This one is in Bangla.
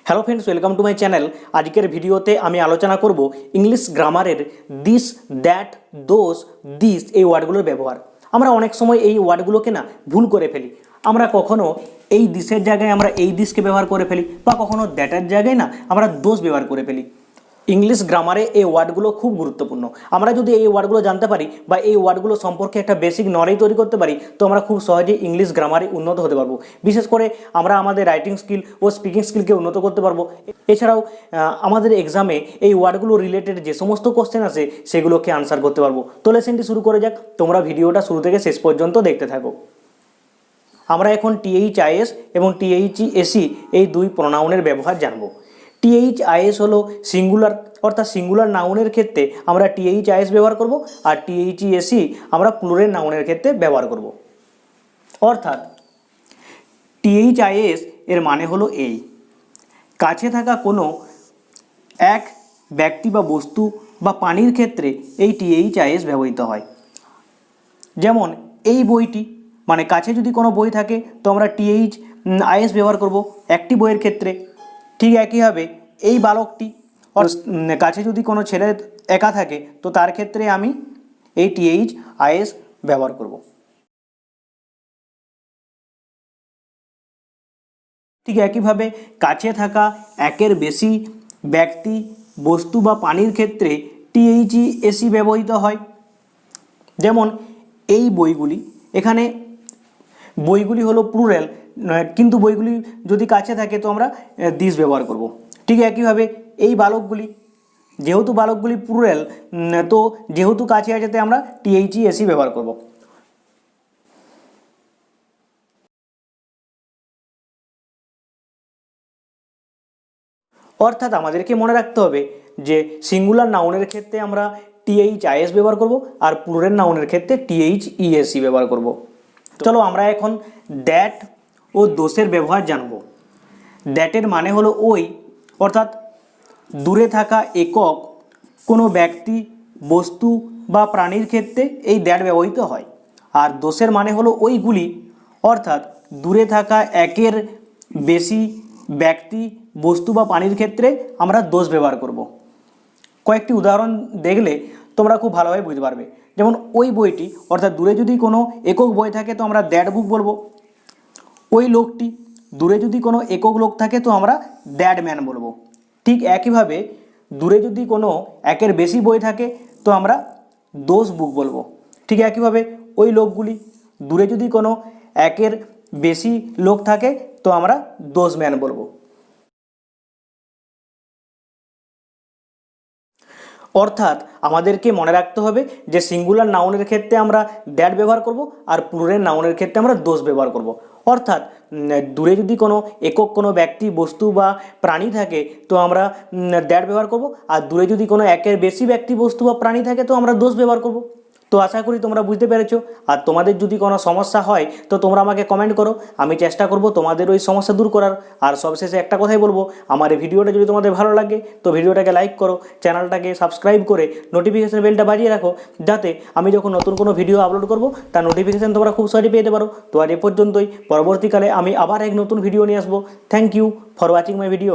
Hello friends, welcome to my channel. আজকের ভিডিওতে আমি আলোচনা করব ইংলিশ গ্রামারের দিস, দ্যাট, দোজ, দিস এই ওয়ার্ডগুলোর ব্যবহার। আমরা অনেক সময় এই ওয়ার্ডগুলোকে না ভুল করে ফেলি। আমরা কখনো এই দিসের জায়গায় আমরা এই দিসকে ব্যবহার করে ফেলি, বা কখনো দ্যাটের জায়গায় না আমরা দোজ ব্যবহার করে ফেলি। ইংলিশ গ্রামারে এই ওয়ার্ডগুলো খুব গুরুত্বপূর্ণ। আমরা যদি এই ওয়ার্ডগুলো জানতে পারি বা এই ওয়ার্ডগুলো সম্পর্কে একটা বেসিক নলেজ তৈরি করতে পারি, তো আমরা খুব সহজেই ইংলিশ গ্রামারে উন্নত হতে পারবো। বিশেষ করে আমরা আমাদের রাইটিং স্কিল ও স্পিকিং স্কিলকে উন্নত করতে পারবো। এছাড়াও আমাদের এক্সামে এই ওয়ার্ডগুলো রিলেটেড যে সমস্ত কোশ্চেন আসে সেগুলোকে আনসার করতে পারবো। তো লেসনটি শুরু করে যাক। তোমরা ভিডিওটা শুরু থেকে শেষ পর্যন্ত দেখতে থাকো। আমরা এখন THIS এবং THESE এই দুই প্রোনাউনের ব্যবহার জানবো। THIS হলো সিঙ্গুলার, অর্থাৎ সিঙ্গুলার নাউনের ক্ষেত্রে আমরা THIS ব্যবহার করব, আর THESE আমরা প্লুরাল নাউনের ক্ষেত্রে ব্যবহার করব। অর্থাৎ THIS এর মানে হলো এই, কাছে থাকা কোনো এক ব্যক্তি বা বস্তু বা প্রাণীর ক্ষেত্রে এই THIS ব্যবহৃত হয়। যেমন এই বইটি, মানে কাছে যদি কোনো বই থাকে তো আমরা THIS ব্যবহার করব একটি বইয়ের ক্ষেত্রে। ঠিক একইভাবে এই বালকটি, কাছে যদি কোনো ছেলে একা থাকে তো তার ক্ষেত্রে আমি এই THIS ব্যবহার করব। ঠিক একইভাবে কাছে থাকা একের বেশি ব্যক্তি, বস্তু বা প্রাণীর ক্ষেত্রে THESE ব্যবহৃত হয়। যেমন এই বইগুলি, এখানে বইগুলি হলো প্লুরাল, কিন্তু বইগুলি যদি কাছে থাকে তো আমরা দিস ব্যবহার করব। ঠিক একইভাবে এই বালকগুলি, যেহেতু বালকগুলি প্লুরাল, তো যেহেতু কাছে আছে তাই আমরা THESE ব্যবহার করব। অর্থাৎ আমাদেরকে মনে রাখতে হবে যে সিঙ্গুলার নাউনের ক্ষেত্রে আমরা THIS ব্যবহার করব, আর প্লুরাল নাউনের ক্ষেত্রে THESE ব্যবহার করব। চলো আমরা এখন দ্যাট ও দোষের ব্যবহার জানব। দ্যাটের মানে হলো ওই, অর্থাৎ দূরে থাকা একক কোনো ব্যক্তি, বস্তু বা প্রাণীর ক্ষেত্রে এই দ্যাট ব্যবহৃত হয়। আর দোষের মানে হলো ওইগুলি, অর্থাৎ দূরে থাকা একের বেশি ব্যক্তি, বস্তু বা প্রাণীর ক্ষেত্রে আমরা দোষ ব্যবহার করব। কয়েকটি উদাহরণ দেখলে তোমরা খুব ভালোভাবে বুঝতে পারবে। যেমন ওই বইটি, অর্থাৎ দূরে যদি কোনো একক বই থাকে তো আমরা দ্যাট বুক বলবো। ওই লোকটি, দূরে যদি কোনো একক লোক থাকে তো আমরা দ্যাট ম্যান বলবো। ঠিক একইভাবে দূরে যদি কোনো একের বেশি বই থাকে তো আমরা দোজ বুক বলবো। ঠিক একইভাবে ওই লোকগুলি, দূরে যদি কোনো একের বেশি লোক থাকে তো আমরা দোজ ম্যান বলবো। অর্থাৎ আমাদেরকে মনে রাখতে হবে যে সিঙ্গুলার নাউনের ক্ষেত্রে আমরা দ্যাট ব্যবহার করব, আর প্লুরাল নাউনের ক্ষেত্রে আমরা দোষ ব্যবহার করব। অর্থাৎ দূরে যদি কোনো একক কোনো ব্যক্তি, বস্তু বা প্রাণী থাকে তো আমরা দ্যাট ব্যবহার করব, আর দূরে যদি কোনো একের বেশি ব্যক্তি, বস্তু বা প্রাণী থাকে তো আমরা দোষ ব্যবহার করব। তো আশা করি তোমরা বুঝতে পেরেছো। আর তোমাদের যদি কোনো সমস্যা হয় তো তোমরা আমাকে কমেন্ট করো, আমি চেষ্টা করব তোমাদের ওই সমস্যা দূর করার। আর সবশেষে একটা কথাই বলবো, আমার এই ভিডিওটা যদি তোমাদের ভালো লাগে তো ভিডিওটাকে লাইক করো, চ্যানেলটাকে সাবস্ক্রাইব করে নোটিফিকেশন বেলটা বাজিয়ে রাখো, যাতে আমি যখন নতুন কোনো ভিডিও আপলোড করব তার নোটিফিকেশান তোমরা খুব সহজে পেতে পারো। তো আজ এ পর্যন্তই, পরবর্তীকালে আমি আবার এক নতুন ভিডিও নিয়ে আসবো। Thank you for watching my video.